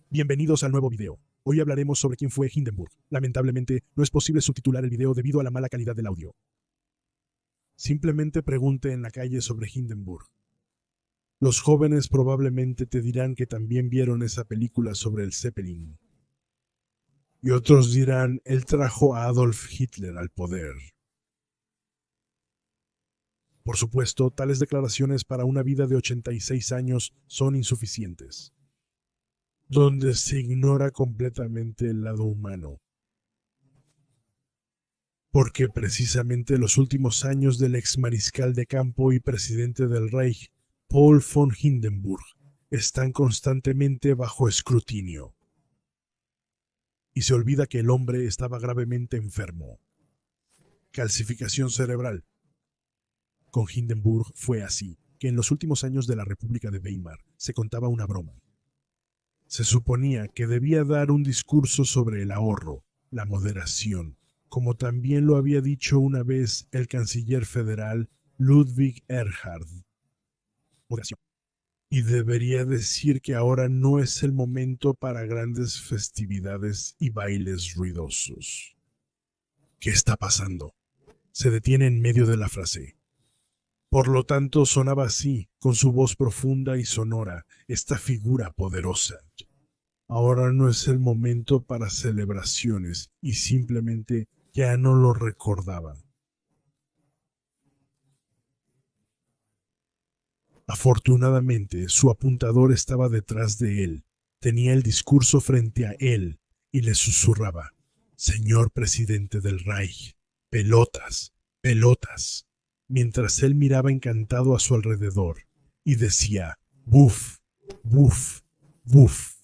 Bienvenidos al nuevo video. Hoy hablaremos sobre quién fue Hindenburg. Lamentablemente, no es posible subtitular el video debido a la mala calidad del audio. Simplemente pregunte en la calle sobre Hindenburg. Los jóvenes probablemente te dirán que también vieron esa película sobre el Zeppelin. Y otros dirán, él trajo a Adolf Hitler al poder. Por supuesto, tales declaraciones para una vida de 86 años son insuficientes, donde se ignora completamente el lado humano. Porque precisamente los últimos años del ex mariscal de campo y presidente del Reich, Paul von Hindenburg, están constantemente bajo escrutinio. Y se olvida que el hombre estaba gravemente enfermo. Calcificación cerebral. Con Hindenburg fue así, que en los últimos años de la República de Weimar se contaba una broma. Se suponía que debía dar un discurso sobre el ahorro, la moderación, como también lo había dicho una vez el canciller federal Ludwig Erhard. Moderación. Y debería decir que ahora no es el momento para grandes festividades y bailes ruidosos. ¿Qué está pasando? Se detiene en medio de la frase. Por lo tanto, sonaba así, con su voz profunda y sonora, esta figura poderosa. Ahora no es el momento para celebraciones y simplemente ya no lo recordaba. Afortunadamente, su apuntador estaba detrás de él, tenía el discurso frente a él y le susurraba, «Señor presidente del Reich, pelotas, pelotas», mientras él miraba encantado a su alrededor y decía, «Buf, buf, buf».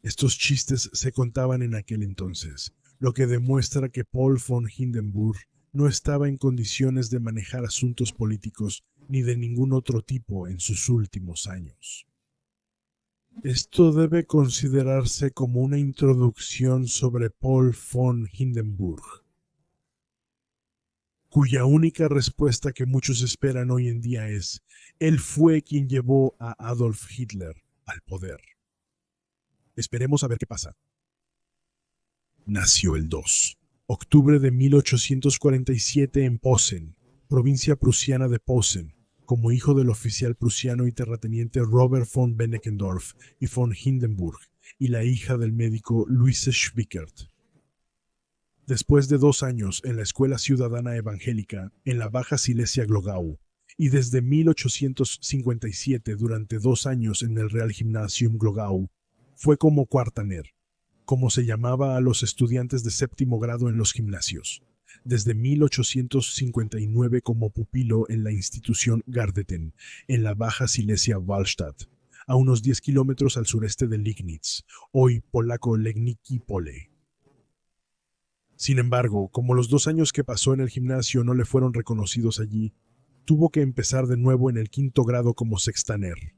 Estos chistes se contaban en aquel entonces, lo que demuestra que Paul von Hindenburg no estaba en condiciones de manejar asuntos políticos ni de ningún otro tipo en sus últimos años. Esto debe considerarse como una introducción sobre Paul von Hindenburg, cuya única respuesta que muchos esperan hoy en día es, él fue quien llevó a Adolf Hitler al poder. Esperemos a ver qué pasa. Nació el 2 de octubre de 1847 en Posen, provincia prusiana de Posen, como hijo del oficial prusiano y terrateniente Robert von Benckendorff y von Hindenburg y la hija del médico Luise Schwickert. Después de 2 años en la Escuela Ciudadana Evangélica en la Baja Silesia Glogau y desde 1857 durante 2 años en el Real Gymnasium Glogau, fue como Quartaner, como se llamaba a los estudiantes de séptimo grado en los gimnasios, desde 1859 como pupilo en la institución Gardeten, en la Baja Silesia Wallstadt, a unos 10 kilómetros al sureste de Liegnitz, hoy polaco Legnicki Pole. Sin embargo, como los 2 años que pasó en el gimnasio no le fueron reconocidos allí, tuvo que empezar de nuevo en el 5º grado como sextaner.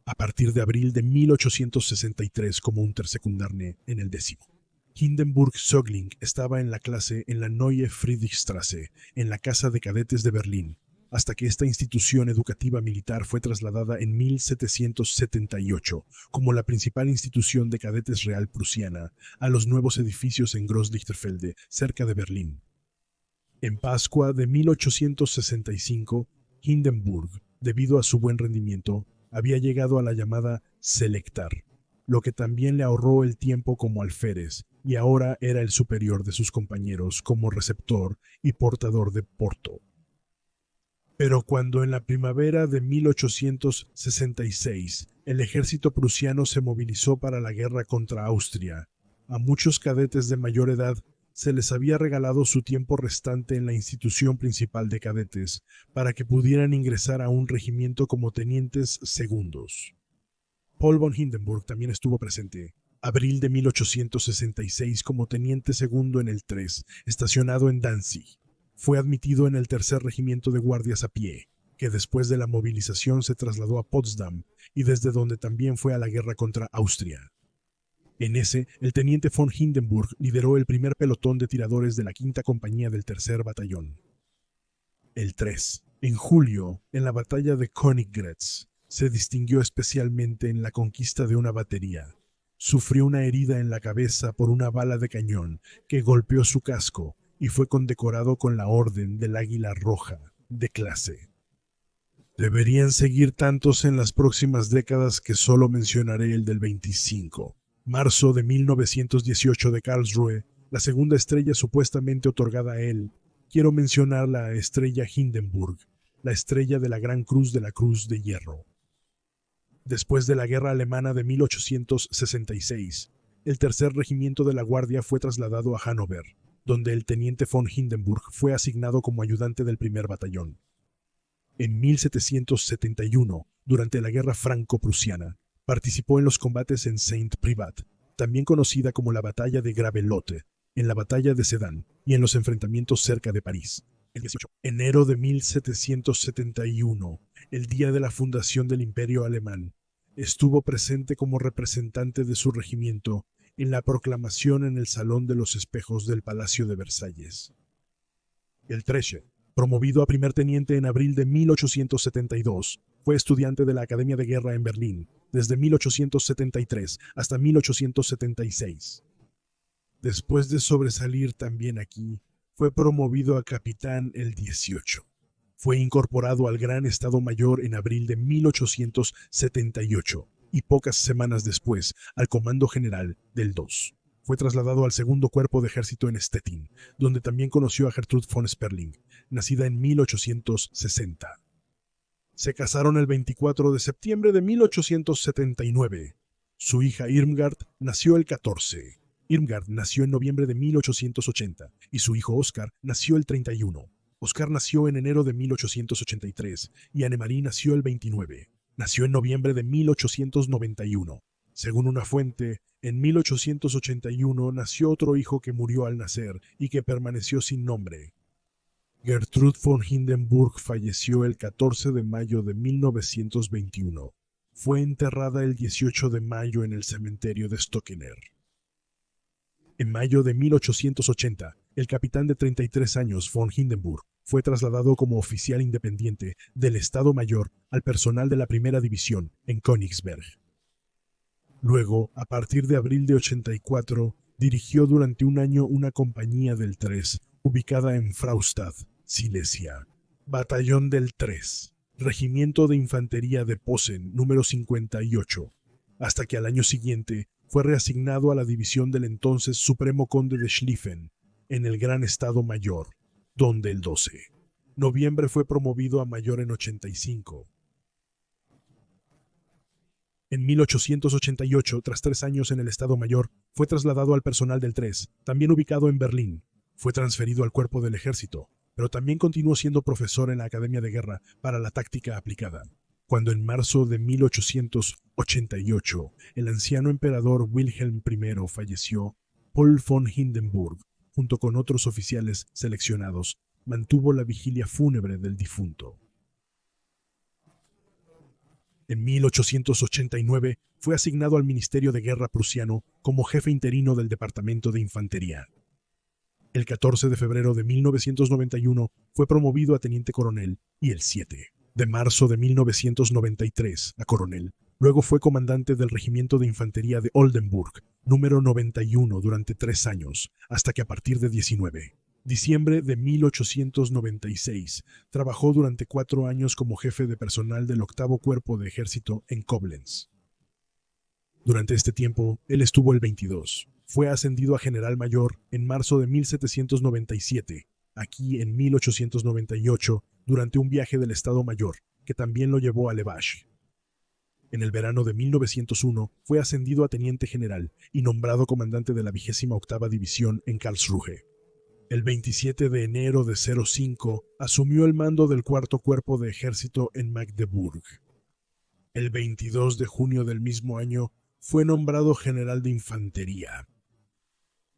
A partir de abril de 1863 como Untersekundarne en el 10º. Hindenburg-Sögling estaba en la clase en la Neue Friedrichstraße, en la Casa de Cadetes de Berlín, hasta que esta institución educativa militar fue trasladada en 1778 como la principal institución de cadetes real prusiana a los nuevos edificios en Groß-Lichterfelde, cerca de Berlín. En Pascua de 1865, Hindenburg, debido a su buen rendimiento, había llegado a la llamada Selectar, lo que también le ahorró el tiempo como alférez, y ahora era el superior de sus compañeros como receptor y portador de Porto. Pero cuando en la primavera de 1866 el ejército prusiano se movilizó para la guerra contra Austria, a muchos cadetes de mayor edad se les había regalado su tiempo restante en la institución principal de cadetes para que pudieran ingresar a un regimiento como tenientes segundos. Paul von Hindenburg también estuvo presente. Abril de 1866 como teniente segundo en el 3, estacionado en Danzig. Fue admitido en el 3er regimiento de guardias a pie, que después de la movilización se trasladó a Potsdam y desde donde también fue a la guerra contra Austria. En ese, el teniente von Hindenburg lideró el primer pelotón de tiradores de la 5ª compañía del 3er batallón. El 3. En julio, en la batalla de Königgrätz, Se distinguió especialmente en la conquista de una batería. Sufrió una herida en la cabeza por una bala de cañón que golpeó su casco y fue condecorado con la Orden del Águila Roja de clase. Deberían seguir tantos en las próximas décadas que solo mencionaré el del 25. Marzo de 1918 de Karlsruhe, la segunda estrella supuestamente otorgada a él. Quiero mencionar la estrella Hindenburg, la estrella de la Gran Cruz de la Cruz de Hierro. Después de la Guerra Alemana de 1866, el tercer regimiento de la Guardia fue trasladado a Hannover, donde el teniente von Hindenburg fue asignado como ayudante del primer batallón. En 1771, durante la Guerra Franco-Prusiana, participó en los combates en Saint-Privat, también conocida como la Batalla de Gravelotte, en la Batalla de Sedan y en los enfrentamientos cerca de París. El 18 de enero de 1771, el día de la fundación del Imperio Alemán, estuvo presente como representante de su regimiento en la proclamación en el Salón de los Espejos del Palacio de Versalles. El Tresche, promovido a primer teniente en abril de 1872, fue estudiante de la Academia de Guerra en Berlín desde 1873 hasta 1876. Después de sobresalir también aquí, fue promovido a capitán el 18. Fue incorporado al Gran Estado Mayor en abril de 1878 y pocas semanas después al Comando General del 2. Fue trasladado al segundo cuerpo de ejército en Stettin, donde también conoció a Gertrud von Sperling, nacida en 1860. Se casaron el 24 de septiembre de 1879. Su hija Irmgard nació el 14. Irmgard nació en noviembre de 1880 y su hijo Oscar nació el 31. Oscar nació en enero de 1883 y Annemarie nació el 29. Nació en noviembre de 1891. Según una fuente, en 1881 nació otro hijo que murió al nacer y que permaneció sin nombre. Gertrud von Hindenburg falleció el 14 de mayo de 1921. Fue enterrada el 18 de mayo en el cementerio de Stockener. En mayo de 1880, el capitán de 33 años von Hindenburg fue trasladado como oficial independiente del Estado Mayor al personal de la Primera División en Königsberg. Luego, a partir de abril de 84, dirigió durante un año una compañía del 3, ubicada en Fraustadt, Silesia. Batallón del 3, Regimiento de Infantería de Posen, número 58, hasta que al año siguiente fue reasignado a la división del entonces Supremo Conde de Schlieffen, en el Gran Estado Mayor, donde el 12 de noviembre fue promovido a mayor en 85. En 1888, tras 3 años en el Estado Mayor, fue trasladado al personal del 3, también ubicado en Berlín. Fue transferido al cuerpo del ejército, pero también continuó siendo profesor en la Academia de Guerra para la Táctica Aplicada. Cuando en marzo de 1888 el anciano emperador Wilhelm I falleció, Paul von Hindenburg, junto con otros oficiales seleccionados, mantuvo la vigilia fúnebre del difunto. En 1889 fue asignado al Ministerio de Guerra prusiano como jefe interino del Departamento de Infantería. El 14 de febrero de 1991 fue promovido a teniente coronel y el 7 de marzo de 1993 a coronel. Luego fue comandante del Regimiento de Infantería de Oldenburg, número 91 durante 3 años, hasta que a partir de 19 diciembre de 1896, trabajó durante 4 años como jefe de personal del 8º Cuerpo de Ejército en Koblenz. Durante este tiempo, él estuvo el 22. Fue ascendido a general mayor en marzo de 1797, aquí en 1898, durante un viaje del Estado Mayor, que también lo llevó a Levash. En el verano de 1901, fue ascendido a teniente general y nombrado comandante de la 28ª División en Karlsruhe. El 27 de enero de 05 asumió el mando del 4º Cuerpo de Ejército en Magdeburg. El 22 de junio del mismo año fue nombrado general de infantería.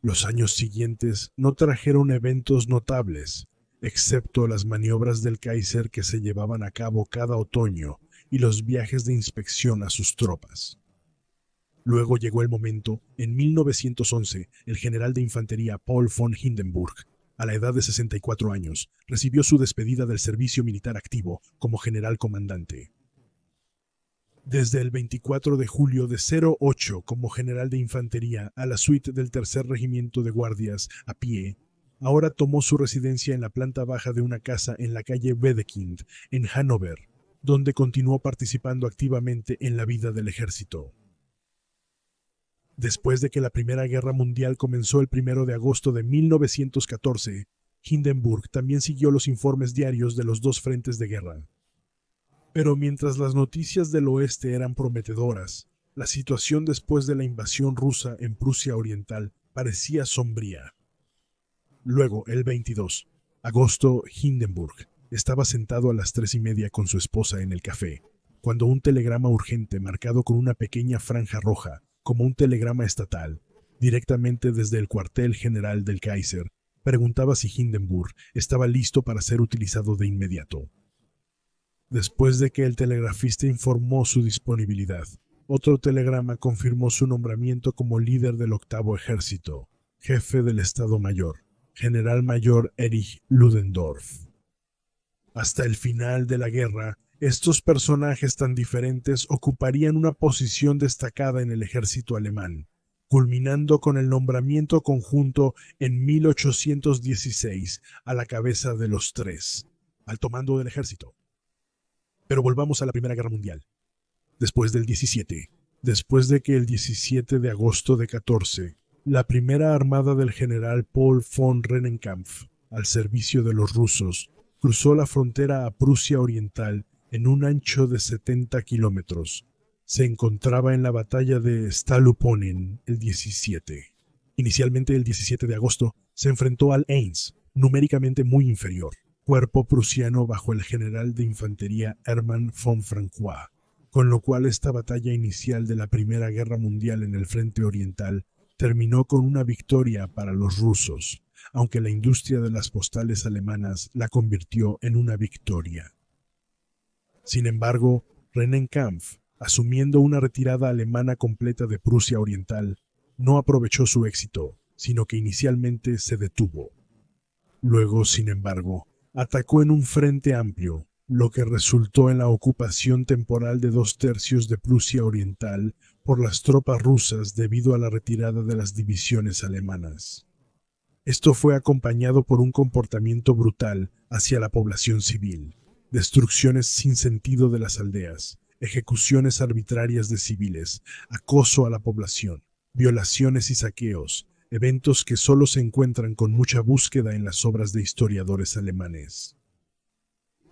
Los años siguientes no trajeron eventos notables, excepto las maniobras del Kaiser que se llevaban a cabo cada otoño y los viajes de inspección a sus tropas. Luego llegó el momento, en 1911, el general de infantería Paul von Hindenburg, a la edad de 64 años, recibió su despedida del servicio militar activo como general comandante. Desde el 24 de julio de 08 como general de infantería a la suite del tercer regimiento de guardias a pie, ahora tomó su residencia en la planta baja de una casa en la calle Wedekind, en Hannover, donde continuó participando activamente en la vida del ejército. Después de que la Primera Guerra Mundial comenzó el 1 de agosto de 1914, Hindenburg también siguió los informes diarios de los dos frentes de guerra. Pero mientras las noticias del oeste eran prometedoras, la situación después de la invasión rusa en Prusia Oriental parecía sombría. Luego, el 22 de agosto, Hindenburg estaba sentado a las 3:30 con su esposa en el café, cuando un telegrama urgente marcado con una pequeña franja roja, como un telegrama estatal, directamente desde el cuartel general del Kaiser, preguntaba si Hindenburg estaba listo para ser utilizado de inmediato. Después de que el telegrafista informó su disponibilidad, otro telegrama confirmó su nombramiento como líder del 8º Ejército, jefe del Estado Mayor, General Mayor Erich Ludendorff. Hasta el final de la guerra, estos personajes tan diferentes ocuparían una posición destacada en el ejército alemán, culminando con el nombramiento conjunto en 1816 a la cabeza de los tres, alto mando del ejército. Pero volvamos a la Primera Guerra Mundial. Después del 17, después de que el 17 de agosto de 14, la primera armada del general Paul von Rennenkampf, al servicio de los rusos, cruzó la frontera a Prusia Oriental en un ancho de 70 kilómetros. Se encontraba en la batalla de Stahluponen el 17. Inicialmente el 17 de agosto se enfrentó al Eins, numéricamente muy inferior, cuerpo prusiano bajo el general de infantería Hermann von Francois, con lo cual esta batalla inicial de la Primera Guerra Mundial en el frente oriental terminó con una victoria para los rusos, aunque la industria de las postales alemanas la convirtió en una victoria. Sin embargo, Rennenkampf, asumiendo una retirada alemana completa de Prusia Oriental, no aprovechó su éxito, sino que inicialmente se detuvo. Luego, sin embargo, atacó en un frente amplio, lo que resultó en la ocupación temporal de 2/3 de Prusia Oriental por las tropas rusas debido a la retirada de las divisiones alemanas. Esto fue acompañado por un comportamiento brutal hacia la población civil, destrucciones sin sentido de las aldeas, ejecuciones arbitrarias de civiles, acoso a la población, violaciones y saqueos, eventos que solo se encuentran con mucha búsqueda en las obras de historiadores alemanes.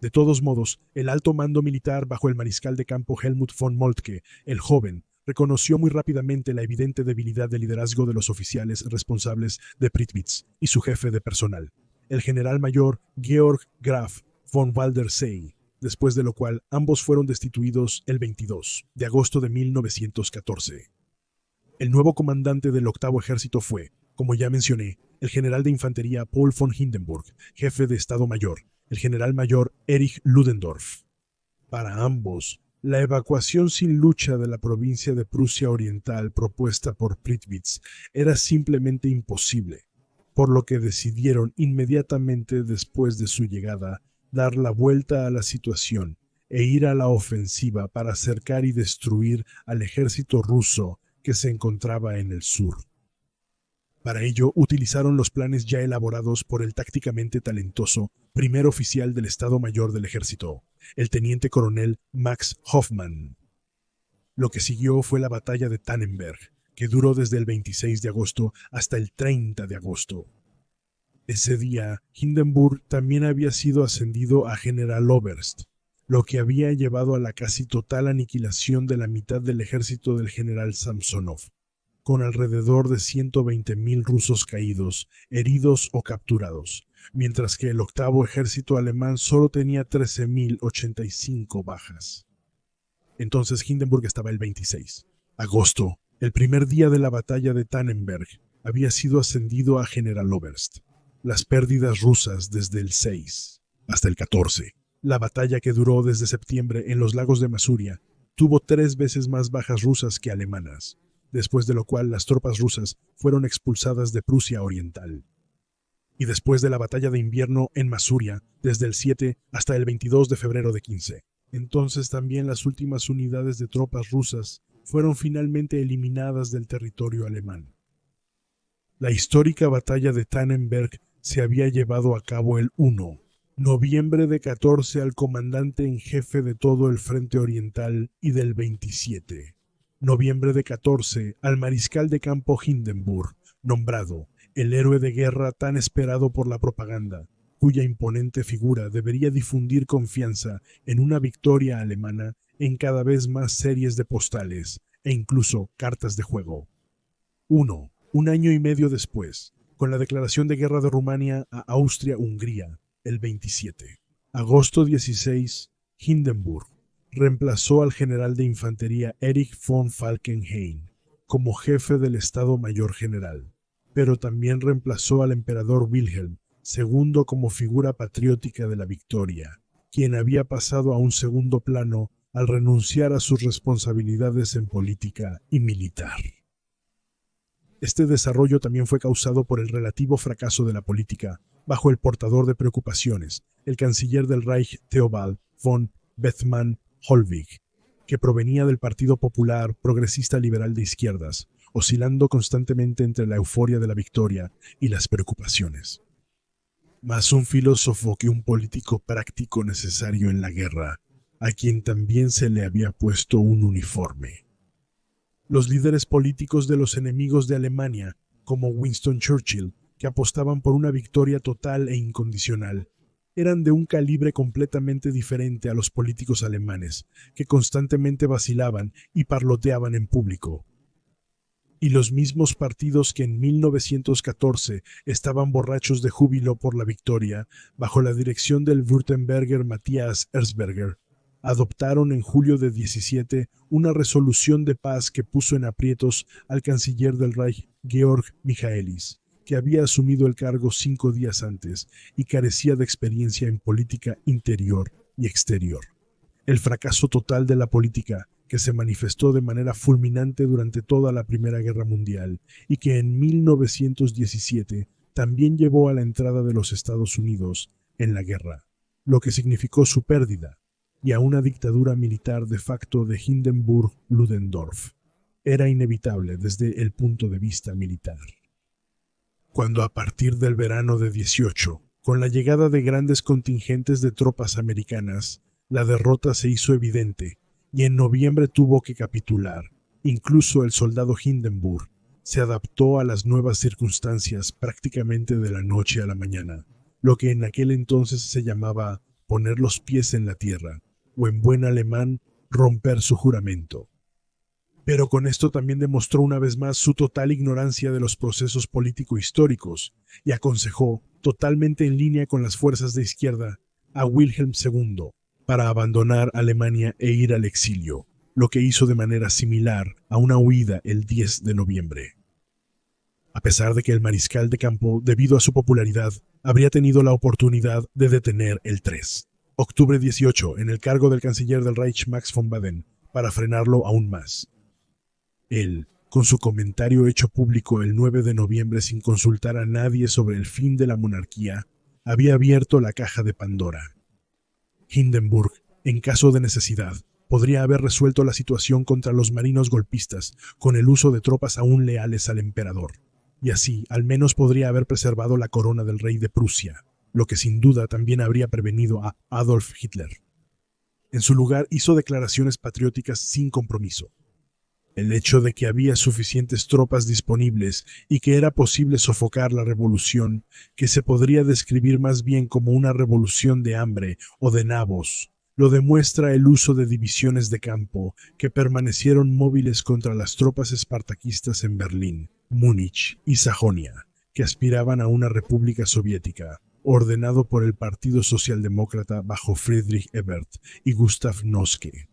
De todos modos, el alto mando militar bajo el mariscal de campo Helmut von Moltke, el joven, reconoció muy rápidamente la evidente debilidad de liderazgo de los oficiales responsables de Prittwitz y su jefe de personal, el general mayor Georg Graf von Waldersee, después de lo cual ambos fueron destituidos el 22 de agosto de 1914. El nuevo comandante del 8º Ejército fue, como ya mencioné, el general de infantería Paul von Hindenburg, jefe de Estado Mayor, el general mayor Erich Ludendorff. Para ambos, la evacuación sin lucha de la provincia de Prusia Oriental propuesta por Prittwitz era simplemente imposible, por lo que decidieron inmediatamente después de su llegada dar la vuelta a la situación e ir a la ofensiva para acercar y destruir al ejército ruso que se encontraba en el sur. Para ello, utilizaron los planes ya elaborados por el tácticamente talentoso primer oficial del Estado Mayor del Ejército, el teniente coronel Max Hoffmann. Lo que siguió fue la batalla de Tannenberg, que duró desde el 26 de agosto hasta el 30 de agosto. Ese día, Hindenburg también había sido ascendido a Generaloberst, lo que había llevado a la casi total aniquilación de la mitad del ejército del general Samsonov, con alrededor de 120.000 rusos caídos, heridos o capturados, mientras que el 8º Ejército alemán solo tenía 13.085 bajas. Entonces Hindenburg estaba el 26 de agosto, el primer día de la batalla de Tannenberg, había sido ascendido a Generaloberst. Las pérdidas rusas desde el 6 hasta el 14. La batalla, que duró desde septiembre en los lagos de Masuria, tuvo 3 veces más bajas rusas que alemanas, después de lo cual las tropas rusas fueron expulsadas de Prusia Oriental. Y después de la batalla de invierno en Masuria, desde el 7 hasta el 22 de febrero de 15, Entonces también las últimas unidades de tropas rusas fueron finalmente eliminadas del territorio alemán. La histórica batalla de Tannenberg se había llevado a cabo el 1 noviembre de 14 al comandante en jefe de todo el frente oriental y del 27 noviembre de 14 al mariscal de campo Hindenburg, nombrado el héroe de guerra tan esperado por la propaganda, cuya imponente figura debería difundir confianza en una victoria alemana en cada vez más series de postales e incluso cartas de juego. 1. Un año y medio después, con la declaración de guerra de Rumania a Austria-Hungría, el 27. Agosto 16, Hindenburg reemplazó al general de infantería Erich von Falkenhayn como jefe del Estado Mayor General, pero también reemplazó al emperador Wilhelm II como figura patriótica de la victoria, quien había pasado a un segundo plano al renunciar a sus responsabilidades en política y militar. Este desarrollo también fue causado por el relativo fracaso de la política bajo el portador de preocupaciones, el canciller del Reich Theobald von Bethmann-Hollweg, que provenía del Partido Popular Progresista Liberal de Izquierdas, oscilando constantemente entre la euforia de la victoria y las preocupaciones. Más un filósofo que un político práctico necesario en la guerra, a quien también se le había puesto un uniforme. Los líderes políticos de los enemigos de Alemania, como Winston Churchill, que apostaban por una victoria total e incondicional, eran de un calibre completamente diferente a los políticos alemanes, que constantemente vacilaban y parloteaban en público. Y los mismos partidos que en 1914 estaban borrachos de júbilo por la victoria, bajo la dirección del Württemberger Matthias Erzberger, adoptaron en julio de 17 una resolución de paz que puso en aprietos al canciller del Reich Georg Michaelis, que había asumido el cargo 5 días antes y carecía de experiencia en política interior y exterior. El fracaso total de la política, que se manifestó de manera fulminante durante toda la Primera Guerra Mundial y que en 1917 también llevó a la entrada de los Estados Unidos en la guerra, lo que significó su pérdida, y a una dictadura militar de facto de Hindenburg-Ludendorff. Era inevitable desde el punto de vista militar. Cuando a partir del verano de 18, con la llegada de grandes contingentes de tropas americanas, la derrota se hizo evidente y en noviembre tuvo que capitular, incluso el soldado Hindenburg se adaptó a las nuevas circunstancias prácticamente de la noche a la mañana, lo que en aquel entonces se llamaba poner los pies en la tierra, o en buen alemán, romper su juramento. Pero con esto también demostró una vez más su total ignorancia de los procesos político-históricos y aconsejó, totalmente en línea con las fuerzas de izquierda, a Wilhelm II para abandonar Alemania e ir al exilio, lo que hizo de manera similar a una huida el 10 de noviembre. A pesar de que el mariscal de campo, debido a su popularidad, habría tenido la oportunidad de detener el 3. Octubre 18, en el cargo del canciller del Reich Max von Baden, para frenarlo aún más. Él, con su comentario hecho público el 9 de noviembre sin consultar a nadie sobre el fin de la monarquía, había abierto la caja de Pandora. Hindenburg, en caso de necesidad, podría haber resuelto la situación contra los marinos golpistas con el uso de tropas aún leales al emperador, y así al menos podría haber preservado la corona del rey de Prusia, lo que sin duda también habría prevenido a Adolf Hitler. En su lugar hizo declaraciones patrióticas sin compromiso. El hecho de que había suficientes tropas disponibles y que era posible sofocar la revolución, que se podría describir más bien como una revolución de hambre o de nabos, lo demuestra el uso de divisiones de campo que permanecieron móviles contra las tropas espartaquistas en Berlín, Múnich y Sajonia, que aspiraban a una república soviética, ordenado por el Partido Socialdemócrata bajo Friedrich Ebert y Gustav Noske.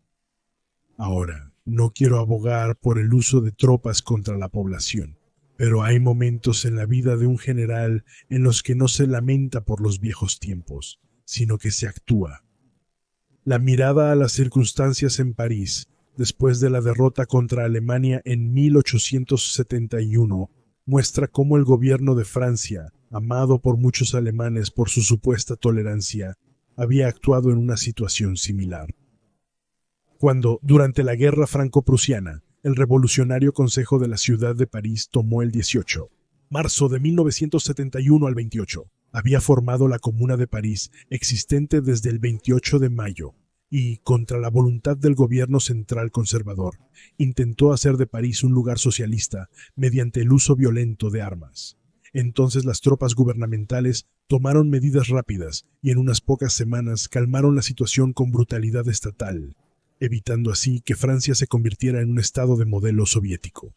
Ahora, no quiero abogar por el uso de tropas contra la población, pero hay momentos en la vida de un general en los que no se lamenta por los viejos tiempos, sino que se actúa. La mirada a las circunstancias en París, después de la derrota contra Alemania en 1871, muestra cómo el gobierno de Francia, amado por muchos alemanes por su supuesta tolerancia, había actuado en una situación similar. cuando, durante la Guerra Franco-Prusiana, el revolucionario Consejo de la Ciudad de París tomó el 18 marzo de 1971 al 28. Había formado la Comuna de París, existente desde el 28 de mayo, y, contra la voluntad del gobierno central conservador, intentó hacer de París un lugar socialista mediante el uso violento de armas. Entonces las tropas gubernamentales tomaron medidas rápidas y en unas pocas semanas calmaron la situación con brutalidad estatal, evitando así que Francia se convirtiera en un estado de modelo soviético.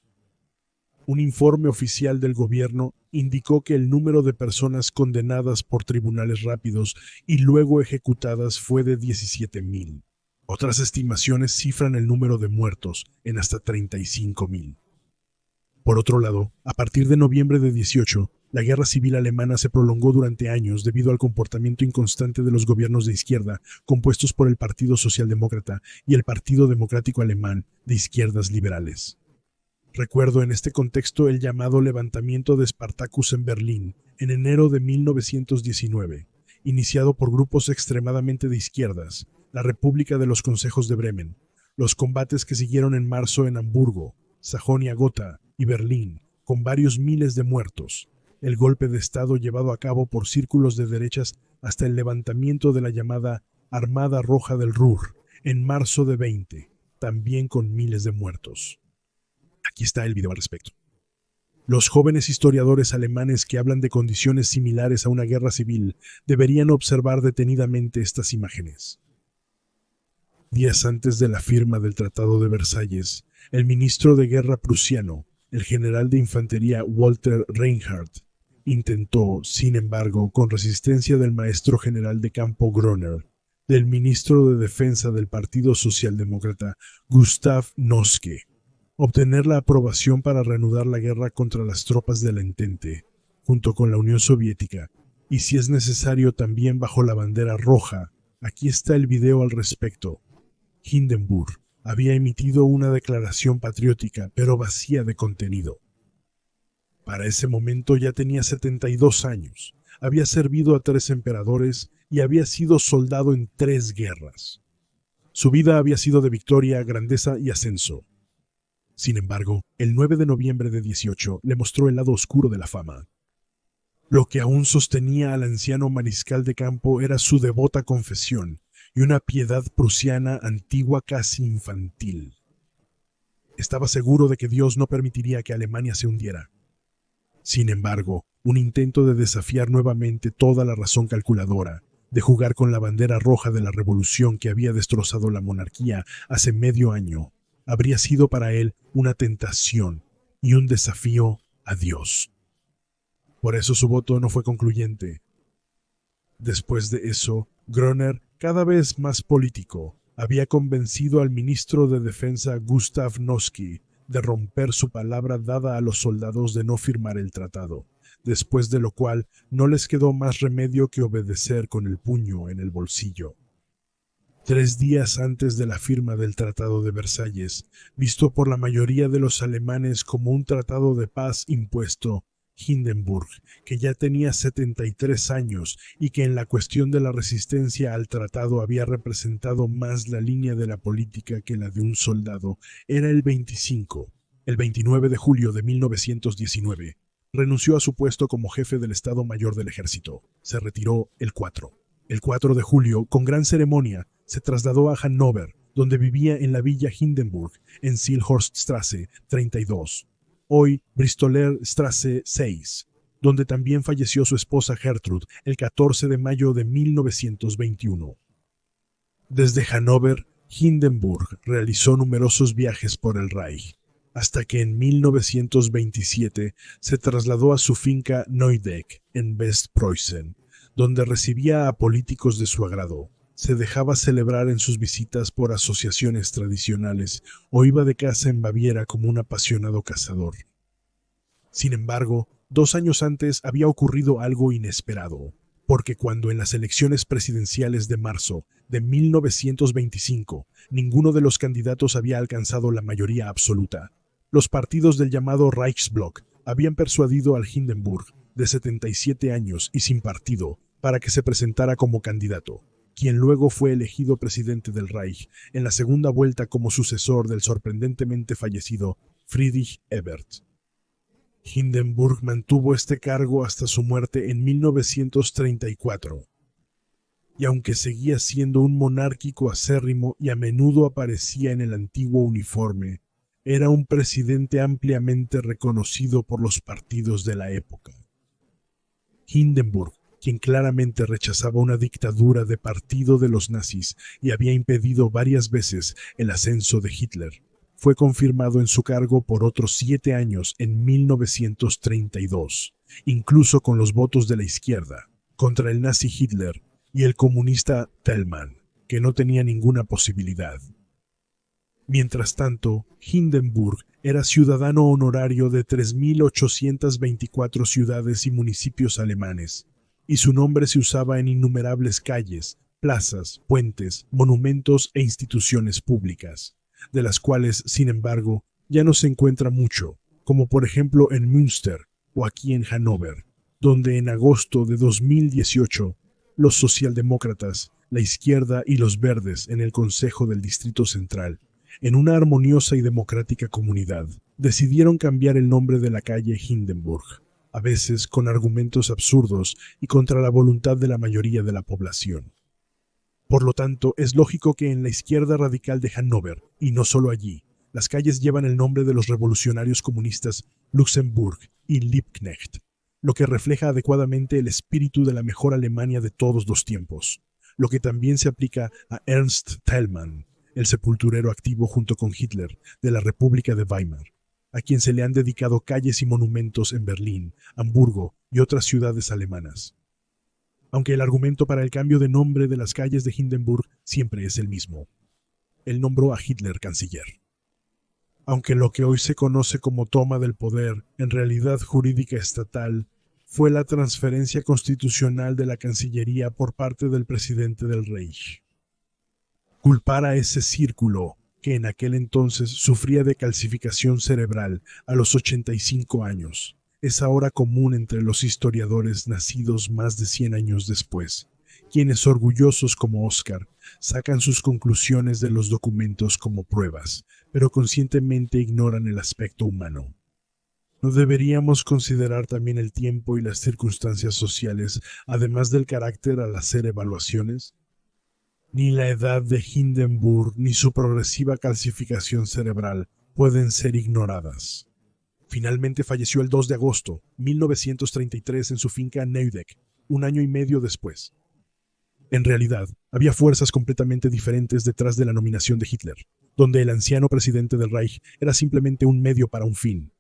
Un informe oficial del gobierno indicó que el número de personas condenadas por tribunales rápidos y luego ejecutadas fue de 17,000. Otras estimaciones cifran el número de muertos en hasta 35,000. Por otro lado, a partir de noviembre de 18, la guerra civil alemana se prolongó durante años debido al comportamiento inconstante de los gobiernos de izquierda compuestos por el Partido Socialdemócrata y el Partido Democrático Alemán de izquierdas liberales. Recuerdo en este contexto el llamado levantamiento de Spartacus en Berlín, en enero de 1919, iniciado por grupos extremadamente de izquierdas, la República de los Consejos de Bremen, los combates que siguieron en marzo en Hamburgo, Sajonia-Gotha y Berlín, con varios miles de muertos, el golpe de Estado llevado a cabo por círculos de derechas hasta el levantamiento de la llamada Armada Roja del Ruhr, en marzo de 20, también con miles de muertos. Aquí está el video al respecto. Los jóvenes historiadores alemanes que hablan de condiciones similares a una guerra civil deberían observar detenidamente estas imágenes. Días antes de la firma del Tratado de Versalles, el ministro de Guerra prusiano, el general de infantería Walter Reinhardt, intentó, sin embargo, con resistencia del maestro general de campo Groener, del ministro de Defensa del Partido Socialdemócrata Gustav Noske, obtener la aprobación para reanudar la guerra contra las tropas de la Entente, junto con la Unión Soviética, y si es necesario también bajo la bandera roja. Aquí está el video al respecto. Hindenburg había emitido una declaración patriótica, pero vacía de contenido. Para ese momento ya tenía 72 años, había servido a 3 emperadores y había sido soldado en 3 guerras. Su vida había sido de victoria, grandeza y ascenso. Sin embargo, el 9 de noviembre de 18 le mostró el lado oscuro de la fama. Lo que aún sostenía al anciano mariscal de campo era su devota confesión y una piedad prusiana antigua casi infantil. Estaba seguro de que Dios no permitiría que Alemania se hundiera. Sin embargo, un intento de desafiar nuevamente toda la razón calculadora, de jugar con la bandera roja de la revolución que había destrozado la monarquía hace medio año, habría sido para él una tentación y un desafío a Dios. Por eso su voto no fue concluyente. Después de eso, Groener, cada vez más político, había convencido al ministro de Defensa Gustav Noske de romper su palabra dada a los soldados de no firmar el tratado, después de lo cual no les quedó más remedio que obedecer con el puño en el bolsillo. 3 días antes de la firma del Tratado de Versalles, visto por la mayoría de los alemanes como un tratado de paz impuesto, Hindenburg, que ya tenía 73 años y que en la cuestión de la resistencia al tratado había representado más la línea de la política que la de un soldado, era el 29 de julio de 1919. Renunció a su puesto como jefe del Estado Mayor del Ejército. Se retiró el 4. El 4 de julio, con gran ceremonia, se trasladó a Hannover, donde vivía en la villa Hindenburg, en Silhorststrasse 32, hoy Bristoler Strasse 6, donde también falleció su esposa Gertrud el 14 de mayo de 1921. Desde Hannover, Hindenburg realizó numerosos viajes por el Reich, hasta que en 1927 se trasladó a su finca Neudeck, en Westpreußen, donde recibía a políticos de su agrado. Se dejaba celebrar en sus visitas por asociaciones tradicionales o iba de caza en Baviera como un apasionado cazador. Sin embargo, 2 años antes había ocurrido algo inesperado, porque cuando en las elecciones presidenciales de marzo de 1925 ninguno de los candidatos había alcanzado la mayoría absoluta, los partidos del llamado Reichsblock habían persuadido al Hindenburg, de 77 años y sin partido, para que se presentara como candidato. quien luego fue elegido presidente del Reich en la segunda vuelta como sucesor del sorprendentemente fallecido Friedrich Ebert. Hindenburg mantuvo este cargo hasta su muerte en 1934. Y aunque seguía siendo un monárquico acérrimo y a menudo aparecía en el antiguo uniforme, era un presidente ampliamente reconocido por los partidos de la época. Hindenburg, quien claramente rechazaba una dictadura de partido de los nazis y había impedido varias veces el ascenso de Hitler, fue confirmado en su cargo por otros 7 años en 1932, incluso con los votos de la izquierda, contra el nazi Hitler y el comunista Thälmann, que no tenía ninguna posibilidad. Mientras tanto, Hindenburg era ciudadano honorario de 3.824 ciudades y municipios alemanes, y su nombre se usaba en innumerables calles, plazas, puentes, monumentos e instituciones públicas, de las cuales, sin embargo, ya no se encuentra mucho, como por ejemplo en Münster o aquí en Hannover, donde en agosto de 2018, los socialdemócratas, la izquierda y los verdes en el Consejo del Distrito Central, en una armoniosa y democrática comunidad, decidieron cambiar el nombre de la calle Hindenburg, a veces con argumentos absurdos y contra la voluntad de la mayoría de la población. Por lo tanto, es lógico que en la izquierda radical de Hannover, y no solo allí, las calles llevan el nombre de los revolucionarios comunistas Luxemburg y Liebknecht, lo que refleja adecuadamente el espíritu de la mejor Alemania de todos los tiempos, lo que también se aplica a Ernst Thälmann, el sepulturero activo junto con Hitler de la República de Weimar, a quien se le han dedicado calles y monumentos en Berlín, Hamburgo y otras ciudades alemanas. Aunque el argumento para el cambio de nombre de las calles de Hindenburg siempre es el mismo. Él nombró a Hitler canciller. Aunque lo que hoy se conoce como toma del poder, en realidad jurídica estatal, fue la transferencia constitucional de la Cancillería por parte del presidente del Reich. Culpar a ese círculo, que en aquel entonces sufría de calcificación cerebral a los 85 años, es ahora común entre los historiadores nacidos más de 100 años después, quienes orgullosos como Oscar sacan sus conclusiones de los documentos como pruebas, pero conscientemente ignoran el aspecto humano. ¿No deberíamos considerar también el tiempo y las circunstancias sociales, además del carácter al hacer evaluaciones? Ni la edad de Hindenburg ni su progresiva calcificación cerebral pueden ser ignoradas. Finalmente falleció el 2 de agosto de 1933 en su finca Neudeck, un año y medio después. En realidad, había fuerzas completamente diferentes detrás de la nominación de Hitler, donde el anciano presidente del Reich era simplemente un medio para un fin.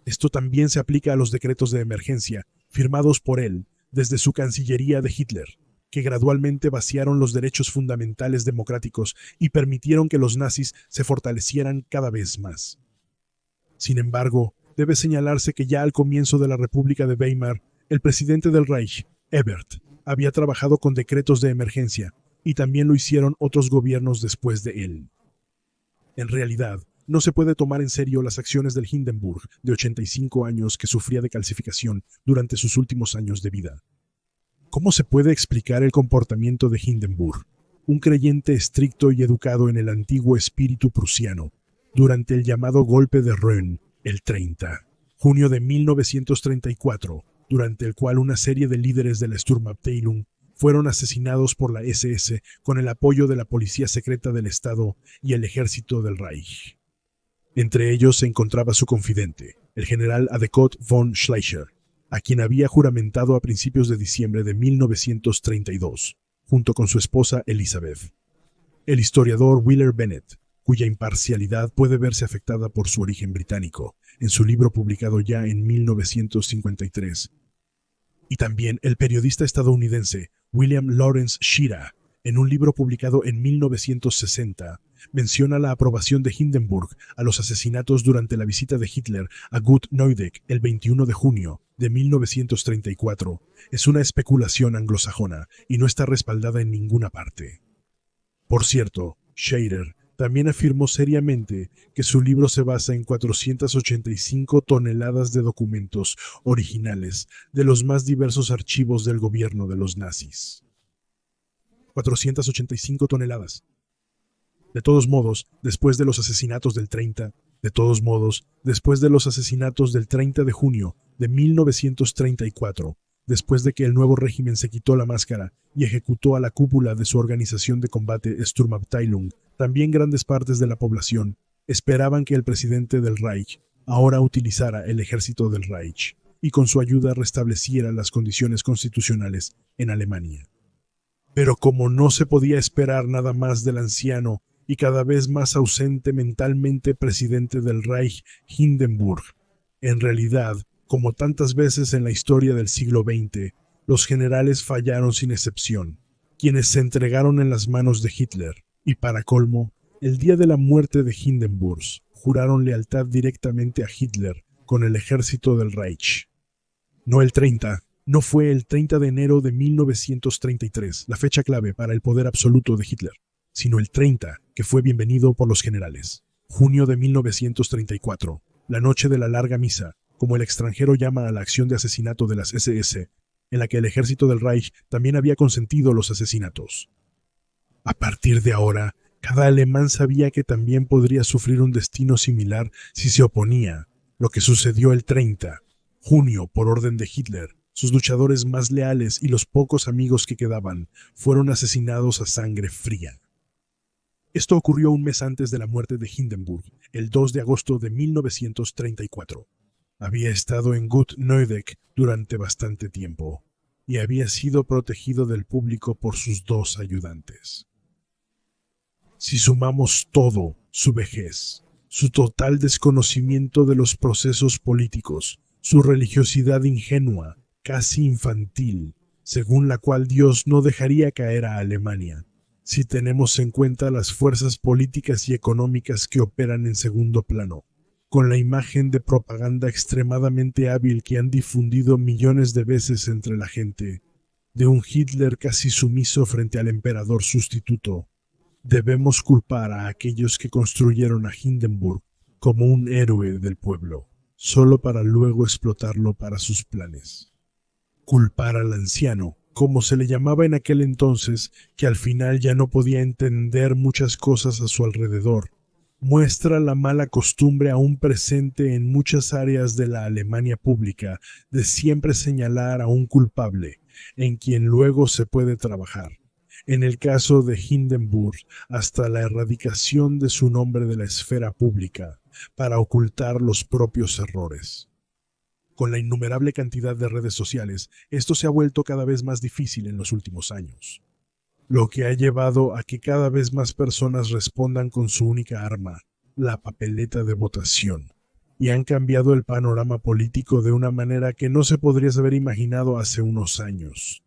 Esto también se aplica a los decretos de emergencia, firmados por él desde su Cancillería de Hitler, que gradualmente vaciaron los derechos fundamentales democráticos y permitieron que los nazis se fortalecieran cada vez más. Sin embargo, debe señalarse que ya al comienzo de la República de Weimar, el presidente del Reich, Ebert, había trabajado con decretos de emergencia, y también lo hicieron otros gobiernos después de él. En realidad, no se puede tomar en serio las acciones del Hindenburg, de 85 años, que sufría de calcificación durante sus últimos años de vida. ¿Cómo se puede explicar el comportamiento de Hindenburg, un creyente estricto y educado en el antiguo espíritu prusiano, durante el llamado golpe de Röhm, el 30, junio de 1934, durante el cual una serie de líderes de la Sturmabteilung fueron asesinados por la SS con el apoyo de la Policía Secreta del Estado y el Ejército del Reich? Entre ellos se encontraba su confidente, el general Adecott von Schleicher, a quien había juramentado a principios de diciembre de 1932, junto con su esposa Elizabeth. El historiador Wheeler Bennett, cuya imparcialidad puede verse afectada por su origen británico, en su libro publicado ya en 1953. Y también el periodista estadounidense William Lawrence Shira, en un libro publicado en 1960, menciona la aprobación de Hindenburg a los asesinatos durante la visita de Hitler a Gut Neudeck el 21 de junio de 1934. Es una especulación anglosajona y no está respaldada en ninguna parte. Por cierto, Scheirer también afirmó seriamente que su libro se basa en 485 toneladas de documentos originales de los más diversos archivos del gobierno de los nazis. 485 toneladas. De todos modos, después de los asesinatos del 30 de junio de 1934, después de que el nuevo régimen se quitó la máscara y ejecutó a la cúpula de su organización de combate Sturmabteilung, también grandes partes de la población esperaban que el presidente del Reich ahora utilizara el ejército del Reich y con su ayuda restableciera las condiciones constitucionales en Alemania. Pero como no se podía esperar nada más del anciano y cada vez más ausente mentalmente presidente del Reich, Hindenburg, en realidad, como tantas veces en la historia del siglo XX, los generales fallaron sin excepción, quienes se entregaron en las manos de Hitler, y para colmo, el día de la muerte de Hindenburg, juraron lealtad directamente a Hitler con el ejército del Reich. No fue el 30 de enero de 1933 la fecha clave para el poder absoluto de Hitler, sino el 30, que fue bienvenido por los generales. Junio de 1934, la noche de la larga misa, como el extranjero llama a la acción de asesinato de las SS, en la que el ejército del Reich también había consentido los asesinatos. A partir de ahora, cada alemán sabía que también podría sufrir un destino similar si se oponía, lo que sucedió el 30, junio, por orden de Hitler. Sus luchadores más leales y los pocos amigos que quedaban fueron asesinados a sangre fría. Esto ocurrió un mes antes de la muerte de Hindenburg, el 2 de agosto de 1934. Había estado en Gut Neudeck durante bastante tiempo y había sido protegido del público por sus dos ayudantes. Si sumamos todo, su vejez, su total desconocimiento de los procesos políticos, su religiosidad ingenua, casi infantil, según la cual Dios no dejaría caer a Alemania, si tenemos en cuenta las fuerzas políticas y económicas que operan en segundo plano, con la imagen de propaganda extremadamente hábil que han difundido millones de veces entre la gente, de un Hitler casi sumiso frente al emperador sustituto, debemos culpar a aquellos que construyeron a Hindenburg como un héroe del pueblo, solo para luego explotarlo para sus planes. Culpar al anciano, como se le llamaba en aquel entonces, que al final ya no podía entender muchas cosas a su alrededor, muestra la mala costumbre aún presente en muchas áreas de la Alemania pública de siempre señalar a un culpable, en quien luego se puede trabajar. En el caso de Hindenburg, hasta la erradicación de su nombre de la esfera pública, para ocultar los propios errores. Con la innumerable cantidad de redes sociales, esto se ha vuelto cada vez más difícil en los últimos años, lo que ha llevado a que cada vez más personas respondan con su única arma, la papeleta de votación, y han cambiado el panorama político de una manera que no se podría haber imaginado hace unos años.